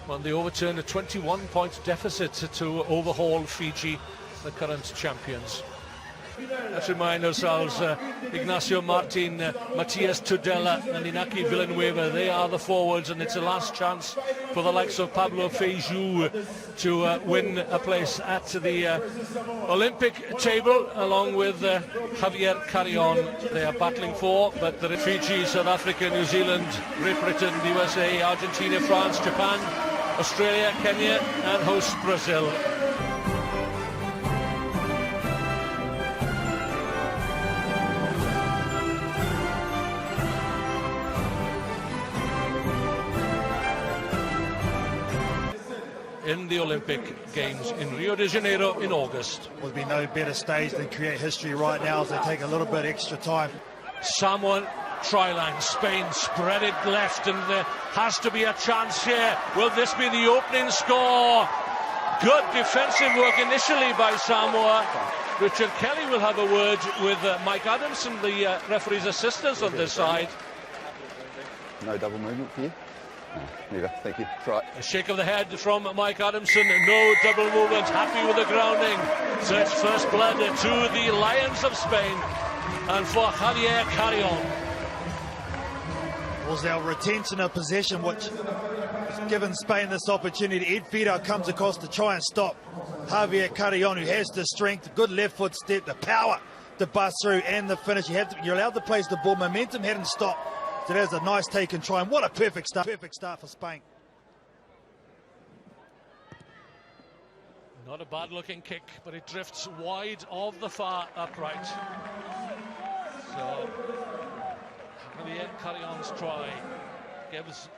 Well, they overturned a 21-point deficit to overhaul Fiji, the current champions. Let's remind ourselves, Ignacio Martin, Matias Tudela and Inaki Villanueva, they are the forwards, and it's a last chance for the likes of Pablo Feijoo to win a place at the Olympic table, along with Javier Carrion. They are battling for, but the Fiji, South Africa, New Zealand, Great Britain, the USA, Argentina, France, Japan, Australia, Kenya and host Brazil. In the Olympic Games in Rio de Janeiro in August. Would be no better stage than create history right now as they take a little bit extra time. Samoa try line, Spain spread it left, and there has to be a chance here. Will this be the opening score? Good defensive work initially by Samoa. Richard Kelly will have a word with Mike Adamson, the referee's assistant on this side. No double movement for you? Neither, thank you. Try. A shake of the head from Mike Adamson. No double movement. Happy with the grounding. So it's first blood to the Lions of Spain and for Javier Carrion. Was our retention of possession which has given Spain this opportunity. Ed Fida comes across to try and stop Javier Carrion, who has the strength, good left foot step, the power to bust through, and the finish. You're allowed to place the ball. Momentum hadn't stopped. So there's a nice take and try, and what a perfect start for Spain. Not a bad looking kick, but it drifts wide of the far upright. So Javier Carrion's try gives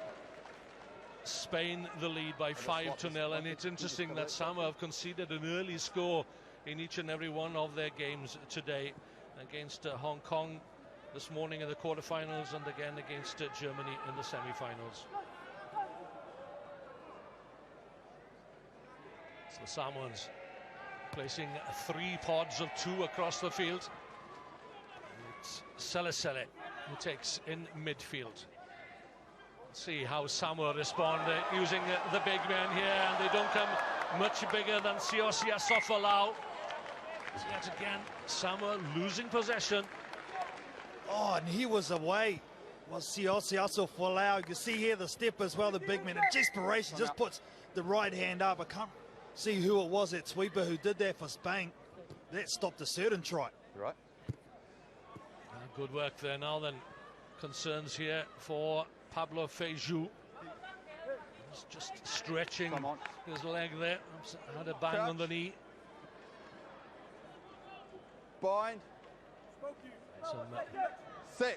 Spain the lead by 5-0, and it's interesting that Samoa have conceded an early score in each and every one of their games today, against Hong Kong this morning in the quarterfinals, and again against Germany in the semi-finals. So the Samoans placing 3 pods of 2 across the field. It's Selisele who takes in midfield. Let's see how Samoa respond using the big men here, and they don't come much bigger than Siosiya Sofalau. Yet again, Samoa losing possession. Oh, and he was away. Was Siosiya Sofalau. You can see here the step as well, the big man. In desperation, just puts the right hand up. I can't see who it was, that sweeper who did that for Spain. That stopped a certain try. Right. Good work there. Now then, concerns here for Pablo Feijoo. He's just stretching his leg there. Had a bang on the knee. Bind. Some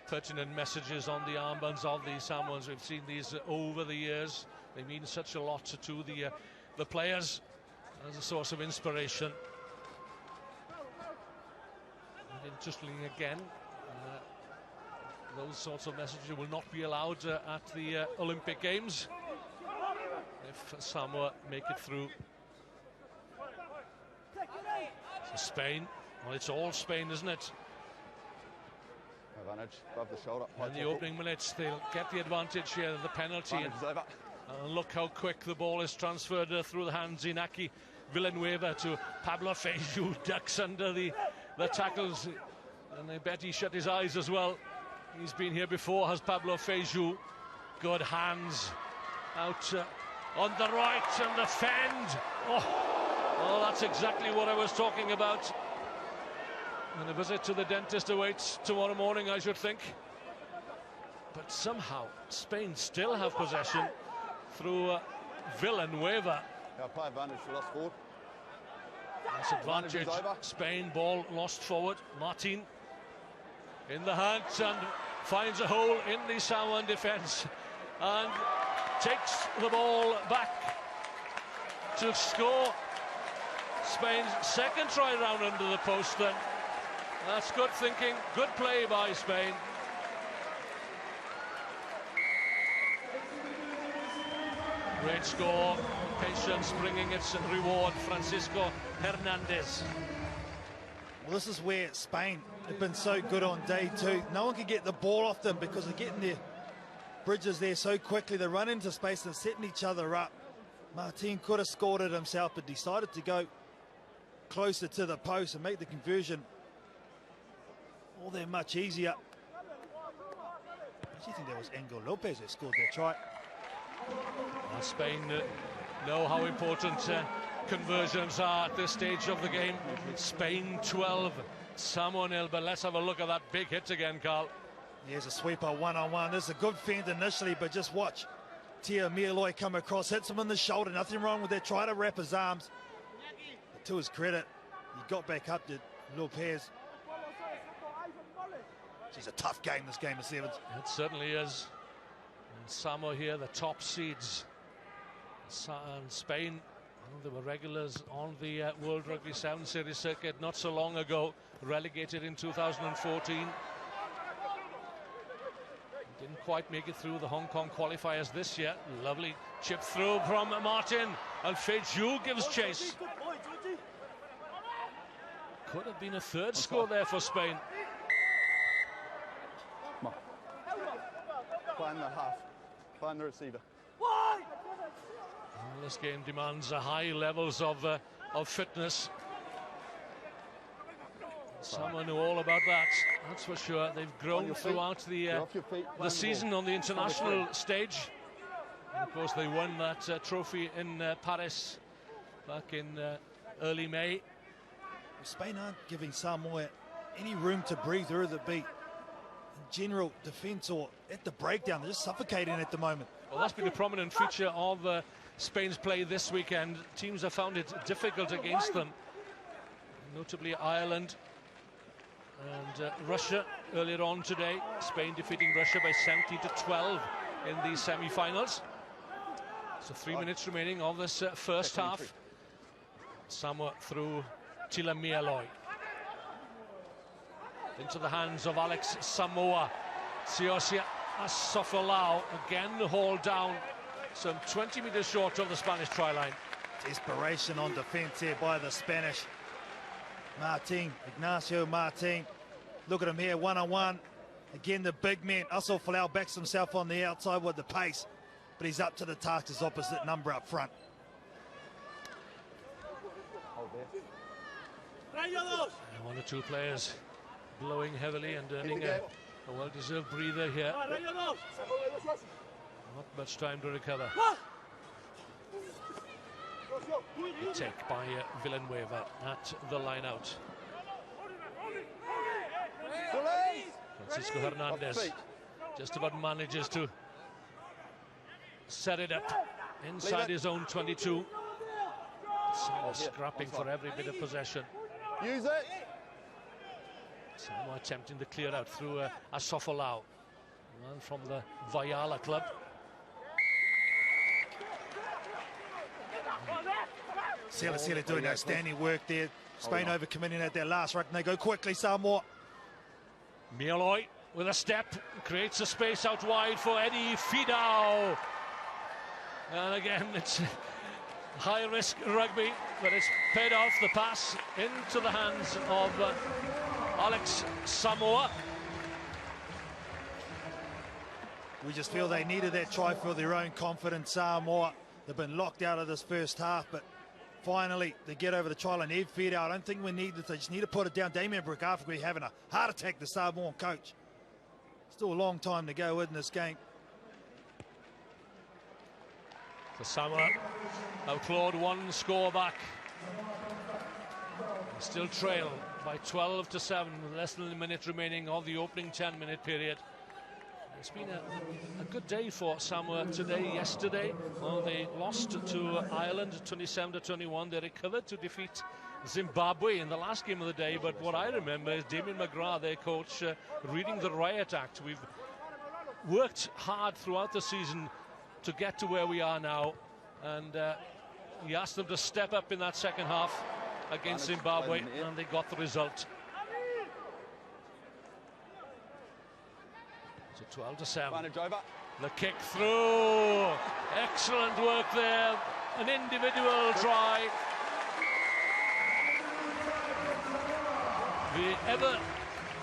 pertinent messages on the armbands of these Samoans. We've seen these over the years. They mean such a lot to the players as a source of inspiration. And interestingly, again, those sorts of messages will not be allowed at the Olympic Games if Samoa make it through. So Spain, well, it's all Spain, isn't it? Advantage above the shoulder. In the opening minutes, they'll get the advantage here, the penalty. And look how quick the ball is transferred through the hands. Inaki Villanueva to Pablo Feijoo, ducks under the tackles, and I bet he shut his eyes as well. He's been here before, has Pablo Feijoo. Good hands out on the right and defend. Oh, that's exactly what I was talking about. And a visit to the dentist awaits tomorrow morning, I should think. But somehow Spain still have possession through Villanueva. Play advantage for lost forward. Nice advantage. Spain, ball lost forward. Martin in the hand and finds a hole in the Samoan defence and takes the ball back to score Spain's second try round under the post then. That's good thinking, good play by Spain. Great score, patience bringing its reward. Francisco Hernandez. Well, this is where Spain have been so good on day 2. No one can get the ball off them because they're getting their bridges there so quickly. They run into space and setting each other up. Martin could have scored it himself, but decided to go closer to the post and make the conversion all that much easier. I think that was Angel Lopez that scored that try. Spain know how important conversions are at this stage of the game. Spain 12, Samoa 0, but let's have a look at that big hit again, Carl. Here's a sweeper one-on-one. This is a good fend initially, but just watch Tia Mieloi come across, hits him in the shoulder. Nothing wrong with that. Try to wrap his arms. But to his credit, he got back up to Lopez. It's a tough game, this game of sevens. It certainly is. And Samoa here, the top seeds. And Spain, they were regulars on the World Rugby 7 Series circuit not so long ago, relegated in 2014. Didn't quite make it through the Hong Kong qualifiers this year. Lovely chip through from Martin, and Feiju gives chase. Could have been a third score there for Spain. Come on. Find the half. Find the receiver. Well, this game demands high levels of fitness. Someone knew all about that, that's for sure. They've grown throughout the season on the international stage. And of course, they won that trophy in Paris back in early May. Spain aren't giving Samoa any room to breathe, or whether it be in general defence or at the breakdown. They're just suffocating at the moment. Well, that's been a prominent feature of Spain's play this weekend. Teams have found it difficult against them, notably Ireland and Russia earlier on today. Spain defeating Russia by 70-12 in the semi-finals. So 3 minutes remaining of this first half. Samoa through Tila Mieloi. Into the hands of Alex Samoa. Siosia Asofolau again hauled down, some 20 metres short of the Spanish try line. Desperation on defence here by the Spanish. Ignacio Martin. Look at him here, one-on-one. Again, the big man, Asofolau, backs himself on the outside with the pace, but he's up to the task, his opposite number up front. One or two players blowing heavily and earning a well-deserved breather here. Not much time to recover. A take by Villanueva at the line out. Francisco Hernandez just about manages to set it up inside his own 22. Samoa scrapping for every bit of possession. Use it. Samoa attempting to clear out through Asofolau, one from the Vayala club. Sela doing outstanding work there. Spain overcommitting at their last ruck, and they go quickly, Samoa. Mieloi with a step, creates a space out wide for Eddie Fidao. And again, it's high-risk rugby, but it's paid off. The pass into the hands of Alex Samoa. We just feel they needed that try for their own confidence, Samoa. They've been locked out of this first half, but finally they get over the try line. Ed Fidao, I don't think we need it. They just need to put it down. Damien Brugaffi having a heart attack, the Samoan coach. Still a long time to go in this game. For Samoa, now clawed one score back. Still trail by 12-7 with less than a minute remaining of the opening 10-minute period. It's been a good day for Samoa today. Yesterday, well, they lost to Ireland 27-21. They recovered to defeat Zimbabwe in the last game of the day. But what I remember is Damien McGrath, their coach, reading the Riot Act. We've worked hard throughout the season to get to where we are now, and he asked them to step up in that second half against Zimbabwe, and they got the result. So 12-7. The kick through. Excellent work there. An individual try. The ever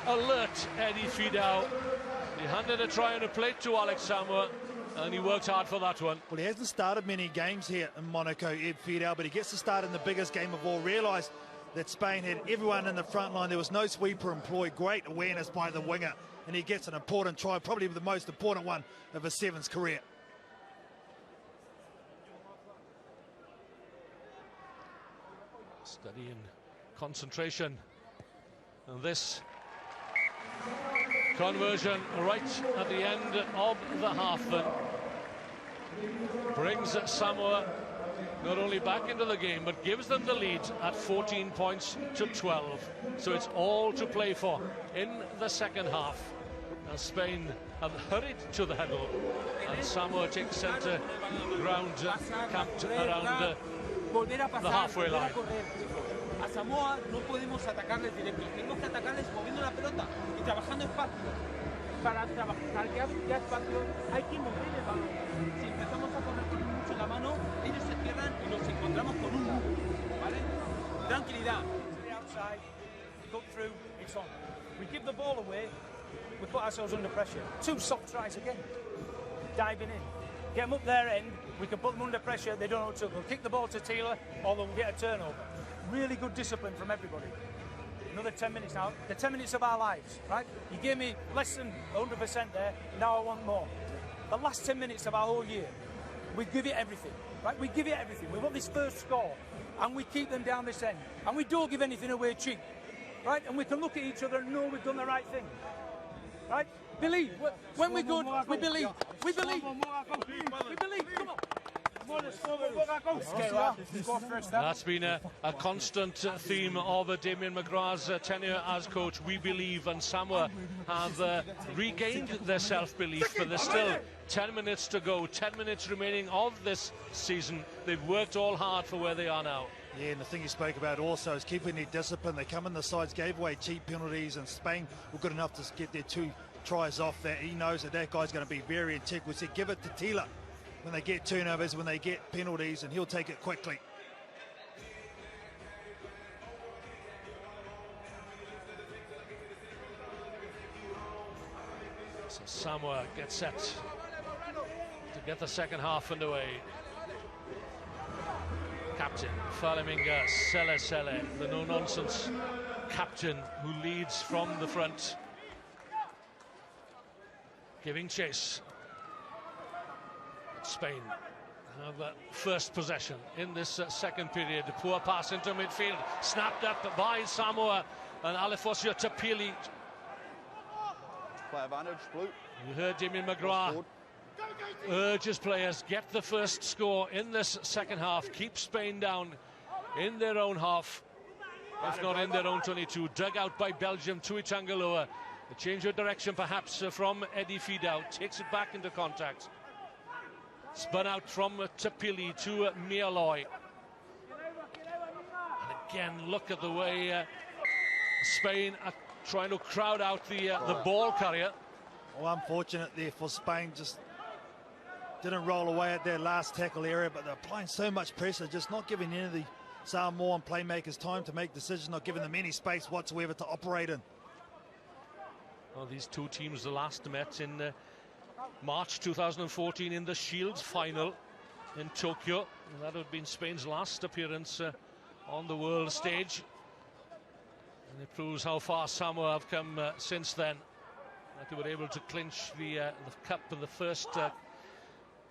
alert Eddie Fidao. He handed a try on a plate to Alex Samoa. and he worked hard for that one. Well, he hasn't started many games here in Monaco, Ed Fidel, but he gets to start in the biggest game of all. Realised that Spain had everyone in the front line. There was no sweeper employed. Great awareness by the winger, and he gets an important try, probably the most important one of his Sevens career. Study and concentration. And this conversion right at the end of the half then brings Samoa not only back into the game, but gives them the lead at 14 points to 12. So it's all to play for in the second half. And Spain have hurried to the huddle, and Samoa takes centre ground, camped around the halfway line. A Samoa no podemos atacarles directos, tenemos que atacarles moviendo la pelota y trabajando espacio. Para que haya espacio hay que mover el balón. Si empezamos a correr con mucho la mano, ellos se cierran y nos encontramos con un muro, ¿vale? Tranquilidad. Outside, cut through, it's on. We give the ball away, we put ourselves under pressure. 2 soft tries again, diving in. Get them up their end, we can put them under pressure, they don't know what to do. They'll kick the ball to Taylor or they'll get a turnover. Really good discipline from everybody. Another 10 minutes now. The 10 minutes of our lives, right? You gave me less than 100% there, now I want more. The last 10 minutes of our whole year, we give it everything, right? We give it everything. We want this first score, and we keep them down this end. And we don't give anything away cheap, right? And we can look at each other and know we've done the right thing, right? Believe. When we're good, we believe. We believe. We believe. Come on. That's been a constant theme of Damien McGrath's tenure as coach. We believe, and Samoa have regained their self-belief, but there's still 10 minutes to go, 10 minutes remaining of this season. They've worked all hard for where they are now. Yeah, and the thing you spoke about also is keeping their discipline. They come in the sides, gave away cheap penalties, and Spain were good enough to get their 2 tries off that. He knows that guy's going to be very integral. We said give it to Taylor when they get turnovers, when they get penalties, and he'll take it quickly. So Samoa gets set to get the second half underway. Captain Falaminga Sele, the no-nonsense captain who leads from the front, giving chase. Spain have first possession in this second period. Poor pass into midfield, snapped up by Samoa, and Alefosio Tapili. Play advantage, Blue. You heard Damien McGrath urges players, get the first score in this second half, keep Spain down in their own half, if not in their own 22. Dug out by Belgium, Tui Tangaloa. A change of direction perhaps from Eddie Fidel, takes it back into contact. Spun out from Tapili to Mialoy. And again, look at the way Spain are trying to crowd out the ball carrier. Well, unfortunate there for Spain, just didn't roll away at their last tackle area, but they're applying so much pressure, just not giving any of the Samoan playmakers time to make decisions, not giving them any space whatsoever to operate in. Well, these two teams last met in March 2014 in the Shields final in Tokyo. And that would have been Spain's last appearance on the world stage. And it proves how far Samoa have come since then. That they were able to clinch the cup in the first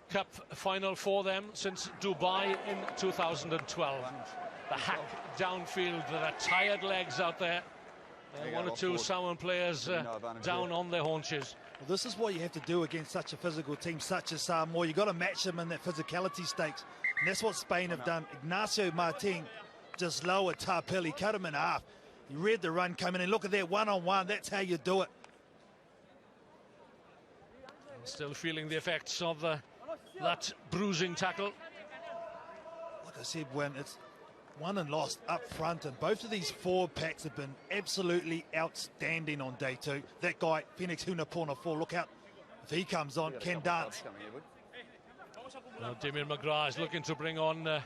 cup final for them since Dubai in 2012. The hack downfield, there are tired legs out there. One or two Samoan players down on their haunches. Well, this is what you have to do against such a physical team such as Samoa. You've got to match them in that physicality stakes. And that's what Spain have done. Ignacio Martin just lowered Tapili, cut him in half. You read the run coming in. Look at that one-on-one. That's how you do it. Still feeling the effects of that bruising tackle. Like I said, when it's won and lost up front, and both of these forward packs have been absolutely outstanding on day two. That guy, Phoenix Hunapona 4, look out if he comes on, can dance. Now Damien McGrath is looking to bring on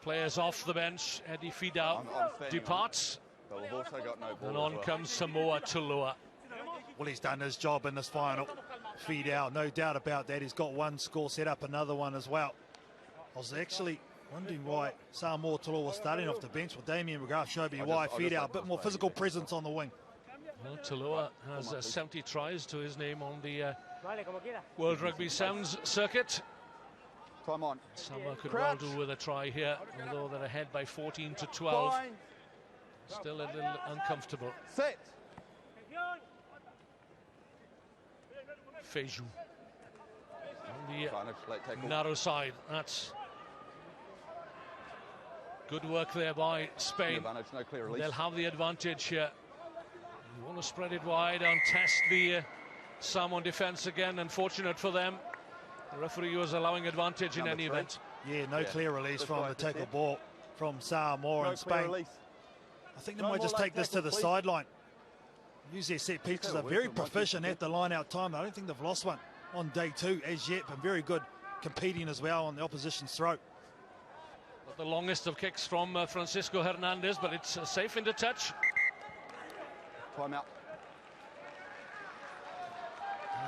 players off the bench. Eddie Fidel departs, But we've also got no ball and on comes Samoa Taloa. Well, he's done his job in this final. Fidel, no doubt about that. He's got one score, set up another one as well. I was actually wondering why Samoa Tolo was starting off the bench. Well, Damien McGrath showed me why. Fidel, a bit more physical presence on the wing. Well, Taloa has 70 tries to his name on the World Rugby Sevens circuit. Time on. Samoa could well do with a try here, although they're ahead by 14 to 12. Still a little uncomfortable. Set. Feiju on the narrow side. That's good work there by Spain. No clear release. They'll have the advantage here. You want to spread it wide and test the Samoan defence again. Unfortunate for them. The referee was allowing advantage in any event. Yeah, no clear release from the tackle ball from Samoa and Spain. I think they might just take this to the sideline. Use their set pieces. They're very proficient at the line-out time. I don't think they've lost one on day 2 as yet, but very good competing as well on the opposition's throat. Not the longest of kicks from Francisco Hernandez, but it's safe into touch. Time out.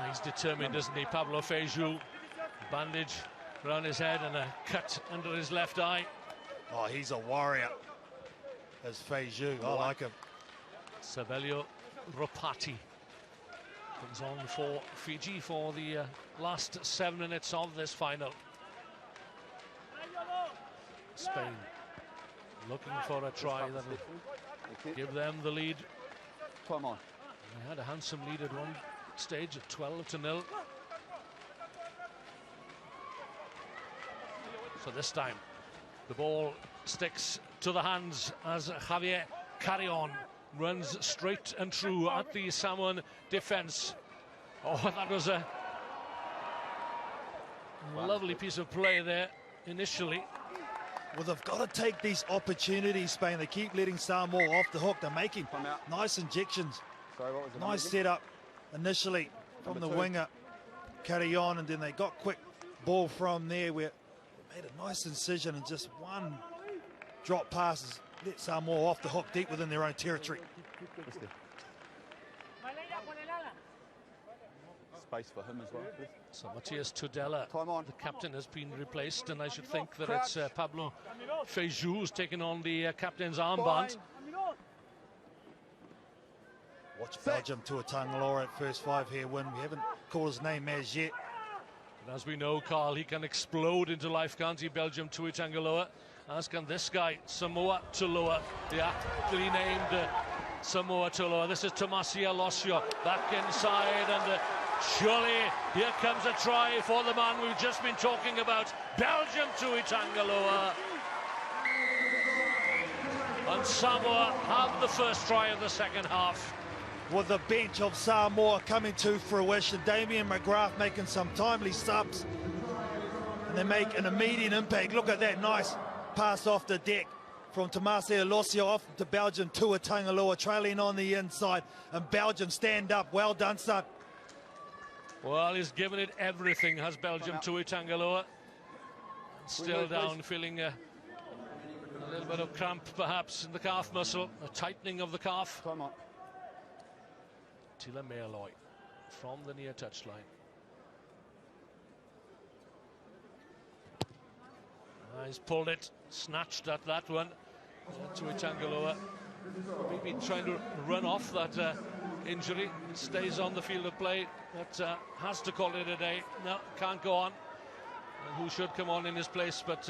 He's determined, isn't he, Pablo Feiju? Bandage around his head and a cut under his left eye. Oh, he's a warrior, as Feiju. I like him. Sabelio Ropati comes on for Fiji for the last 7 minutes of this final. Spain looking for a try that will give them the lead. Time on. They had a handsome lead at one stage at 12-0. So this time the ball sticks to the hands as Javier Carrion runs straight and true at the Samoan defence. Oh, that was a lovely piece of play there initially. Well, they've got to take these opportunities, Spain. They keep letting Samoa off the hook. They're making nice injections. Sorry, what was the nice setup initially from the winger, Carrion, and then they got quick ball from there where they made a nice incision and just one drop passes let Samoa off the hook deep within their own territory. Space for him as well, please. So Matias Tudela, the captain, has been replaced, and I should think that it's Pablo Feiju who's taken on the captain's armband. Watch Belgium to a Tangaloa at first 5 here win. We haven't called his name as yet. And as we know, Carl, he can explode into life, can't he? Belgium to Tangaloa, as can this guy, Samoa Toloa, the aptly named Samoa Toloa. This is Tomasia Losio back inside, and surely here comes a try for the man we've just been talking about. Belgium to Tangaloa. And Samoa have the first try of the second half. With the bench of Samoa coming to fruition, Damien McGrath making some timely subs, and they make an immediate impact. Look at that nice pass off the deck from Tomasia Losio off to Belgium to a Tangaloa, trailing on the inside, and Belgium stand up. Well done, son. Well, he's given it everything, has Belgium to Tangaloa. Still down, feeling a little bit of cramp perhaps in the calf muscle, a tightening of the calf. Time on. Tila Mealoi from the near touchline. He's pulled it, snatched at that one. To Tangaloa. Maybe trying to run off that injury. Stays on the field of play, but has to call it a day. No, can't go on. And who should come on in his place but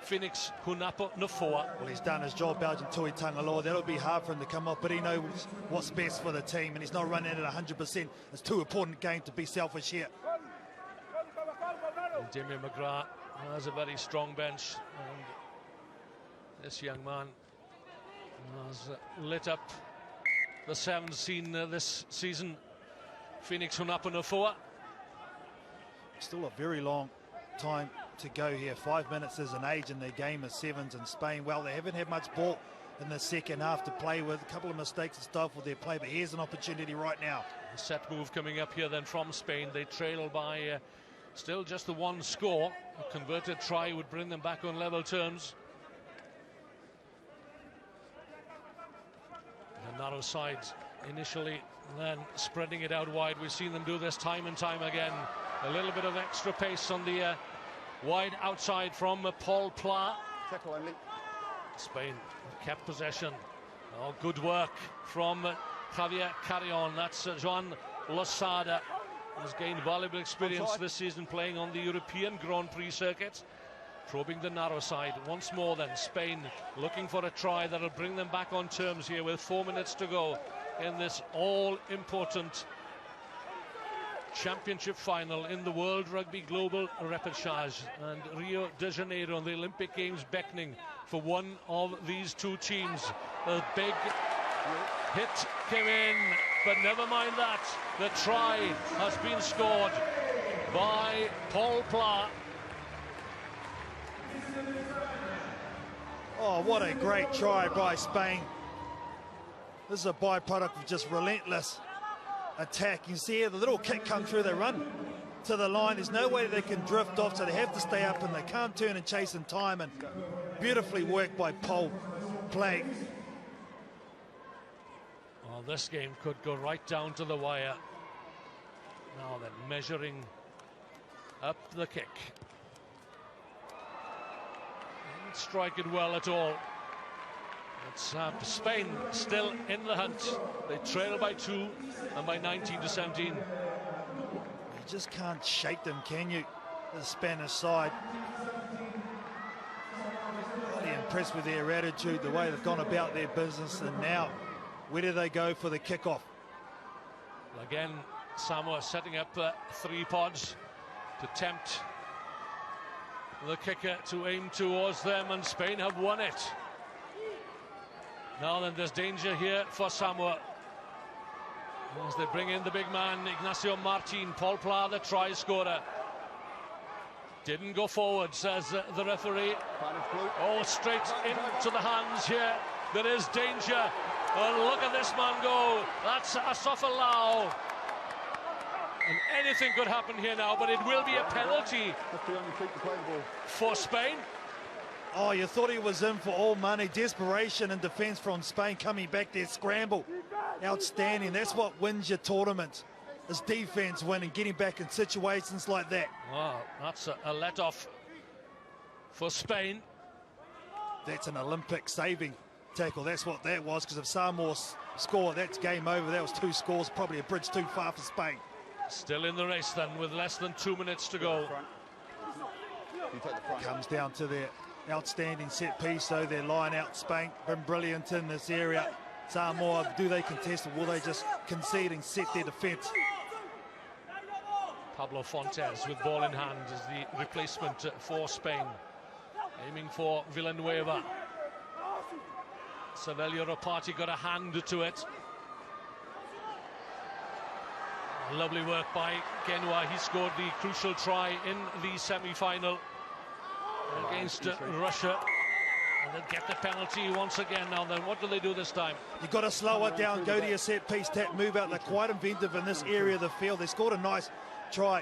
Phoenix Hunapo Nufua. Well, he's done his job, Belgium Tui Tangaloa. That'll be hard for him to come off, but he knows what's best for the team, and he's not running at 100%. It's too important a game to be selfish here. And Damien McGrath has a very strong bench, and this young man has lit up the sevens scene this season. Phoenix Hunapo Nufua. Still a very long time to go here. 5 minutes is an age in their game of sevens in Spain. Well, they haven't had much ball in the second half to play with. A couple of mistakes and stifled their play, but here's an opportunity right now. A set move coming up here then from Spain. They trail by still just the one score. A converted try would bring them back on level terms. The narrow side initially, then spreading it out wide. We've seen them do this time and time again. A little bit of extra pace on the wide outside from Paul Pla. Spain kept possession. Oh, good work from Javier Carrion. That's Joan Losada. Has gained valuable experience this season playing on the European Grand Prix circuit. Probing the narrow side once more then. Spain looking for a try that'll bring them back on terms here with 4 minutes to go in this all-important championship final in the World Rugby Global Repechage. And Rio de Janeiro and the Olympic Games beckoning for one of these two teams. A big hit came in, but never mind that. The try has been scored by Paul Pla. Oh, what a great try by Spain. This is a byproduct of just relentless attack. You see here the little kick come through, they run to the line. There's no way they can drift off, so they have to stay up and they can't turn and chase in time. And beautifully worked by Paul Pla. Well, this game could go right down to the wire. Now then, measuring up the kick. Didn't strike it well at all. It's Spain still in the hunt. They trail by 2 and by 19-17. You just can't shake them, can you? The Spanish side. Really impressed with their attitude, the way they've gone about their business. And now, where do they go for the kickoff? Again, Samoa setting up 3 pods to tempt the kicker to aim towards them, and Spain have won it. Now then, there's danger here for Samoa as they bring in the big man, Ignacio Martin. Paul Pla, the try scorer. Didn't go forward, says the referee. Oh, straight into the hands here. There is danger. Oh, look at this man go. That's Asafalau. And anything could happen here now, but it will be a penalty for Spain. Oh, you thought he was in for all money. Desperation and defence from Spain coming back there. Scramble. Outstanding. That's what wins your tournament. Is defence winning, getting back in situations like that. Wow, that's a let-off for Spain. That's an Olympic saving tackle. That's what that was, because if Samoa score, that's game over. That was 2 scores, probably a bridge too far for Spain. Still in the race then, with less than 2 minutes to go. Comes down to their outstanding set piece, though. Their line out, Spain been brilliant in this area. Samoa, do they contest or will they just concede and set their defence? Pablo Fontes with ball in hand is the replacement for Spain, aiming for Villanueva. Savelio Ropati got a hand to it. Lovely work by Genua. He scored the crucial try in the semi-final against Russia. And they'll get the penalty once again. Now then, what do they do this time? You've got to slow it down, go to your set piece, tap, move out. They're quite inventive in this area of the field. They scored a nice try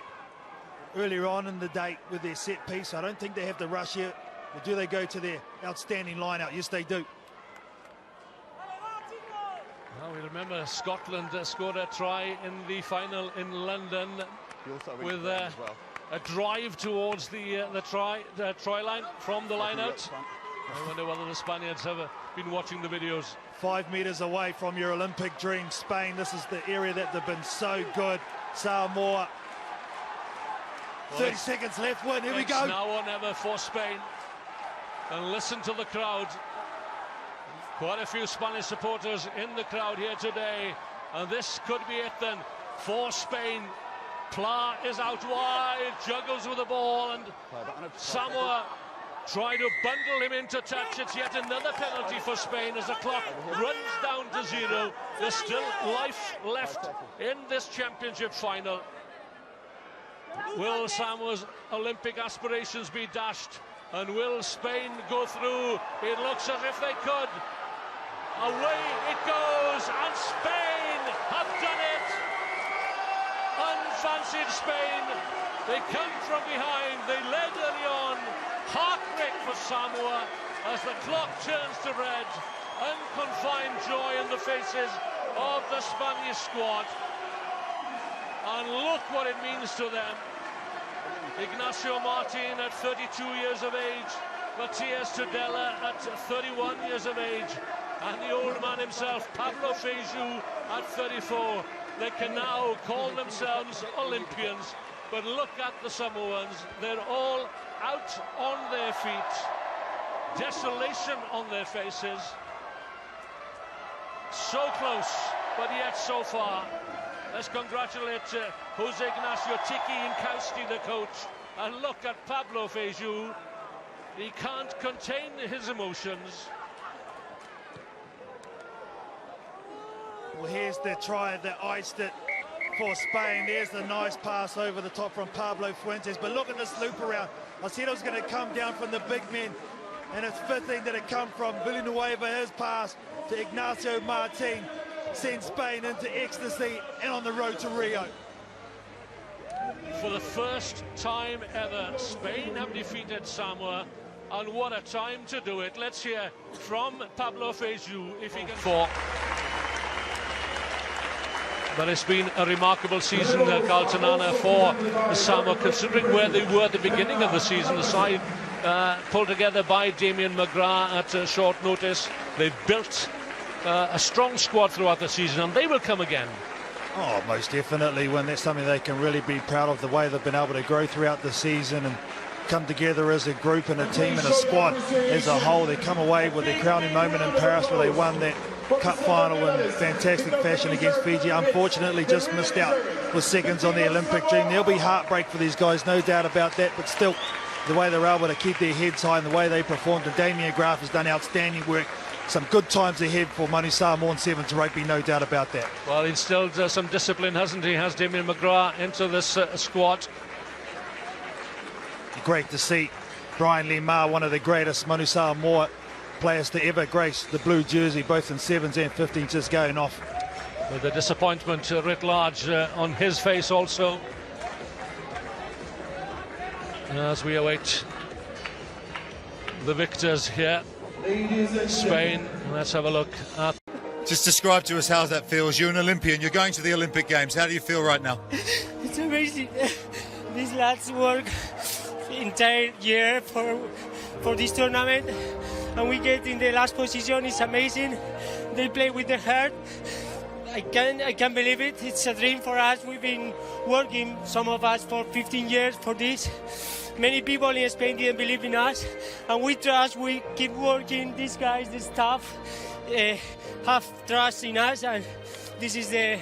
earlier on in the day with their set piece. I don't think they have to rush here. Or do they go to their outstanding line out? Yes, they do. Well, we remember Scotland scored a try in the final in London with a drive towards the try line from the line out. I wonder whether the Spaniards have been watching the videos. 5 metres away from your Olympic dream, Spain. This is the area that they've been so good. Samoa. 30 seconds left. Win. Here we go. It's now or never for Spain. And listen to the crowd. Quite a few Spanish supporters in the crowd here today. And this could be it then for Spain. Pla is out wide, juggles with the ball, and Samoa try to bundle him into touch. It's yet another penalty for Spain as the clock runs down to 0. There's still life left in this championship final. Will Samoa's Olympic aspirations be dashed? And will Spain go through? It looks as if they could. Away it goes, and Spain have done it. Unfancied Spain. They come from behind. They led early on. Heartbreak for Samoa as the clock turns to red. Unconfined joy in the faces of the Spanish squad. And look what it means to them. Ignacio Martin at 32 years of age, Matias Tudela at 31 years of age, and the old man himself, Pablo Feijó, at 34. They can now call themselves Olympians, but look at the Samoans. They're all out on their feet, desolation on their faces. So close, but yet so far. Let's congratulate Jose Ignacio Tiki Inkowski, the coach, and look at Pablo Feijó. He can't contain his emotions. Well, here's the try that iced it for Spain. There's the nice pass over the top from Pablo Fuentes. But look at this loop around. I said it was going to come down from the big men, and it's fitting that it come from Villanueva. His pass to Ignacio Martin sends Spain into ecstasy and on the road to Rio. For the first time ever, Spain have defeated Samoa, and what a time to do it. Let's hear from Pablo Feijó if he can. But it's been a remarkable season, Galtanana, for Samoa, considering where they were at the beginning of the season. The side pulled together by Damien McGrath at short notice. They've built a strong squad throughout the season, and they will come again. Oh, most definitely. When that's something they can really be proud of, the way they've been able to grow throughout the season and come together as a group and a team and a squad as a whole. They come away with their crowning moment in Paris, where they won that cup final in fantastic fashion against Fiji. Unfortunately, just missed out with seconds on the Olympic dream. There'll be heartbreak for these guys, no doubt about that, but still, the way they're able to keep their heads high and the way they performed, and Damien McGrath has done outstanding work. Some good times ahead for Manu Samoan Sevens rugby, no doubt about that. Well, he instilled some discipline, hasn't he? Has Damien McGrath into this squad. Great to see Brian Lemar, one of the greatest Manu Samoa players to ever grace the blue jersey, both in 7s and 15s, just going off. With the disappointment writ large on his face also. As we await the victors here, Spain. Let's have a look at. Just describe to us how that feels. You're an Olympian, you're going to the Olympic Games. How do you feel right now? It's amazing. These lads work entire year for this tournament, and we get in the last position. It's amazing. They play with their heart. I can't believe it. It's a dream for us. We've been working, some of us, for 15 years for this. Many people in Spain didn't believe in us, and we trust. We keep working. These guys, the staff, have trust in us, and this is the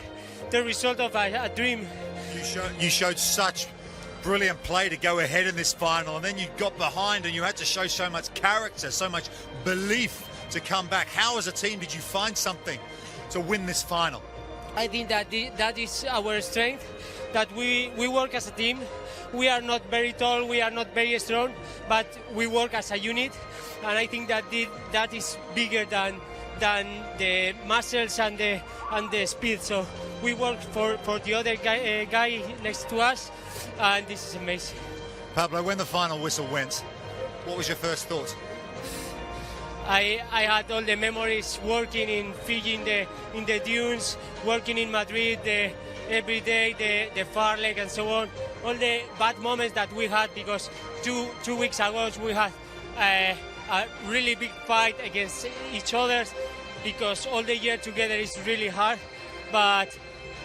result of a dream. You showed such brilliant play to go ahead in this final, and then you got behind and you had to show so much character, so much belief to come back. How as a team did you find something to win this final? I think that that is our strength, that we work as a team. We are not very tall, we are not very strong, but we work as a unit, and I think that is bigger than the muscles and the speed. So we work for the other guy next to us, and this is amazing. Pablo, when the final whistle went, what was your first thought? I had all the memories working in Fiji in the dunes, working in Madrid every day, the far leg and so on. All the bad moments that we had, because two weeks ago we had a really big fight against each other, because all the year together is really hard. But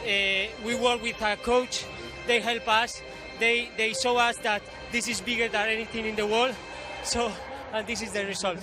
we work with a coach. They help us. They show us that this is bigger than anything in the world. So, and this is the result.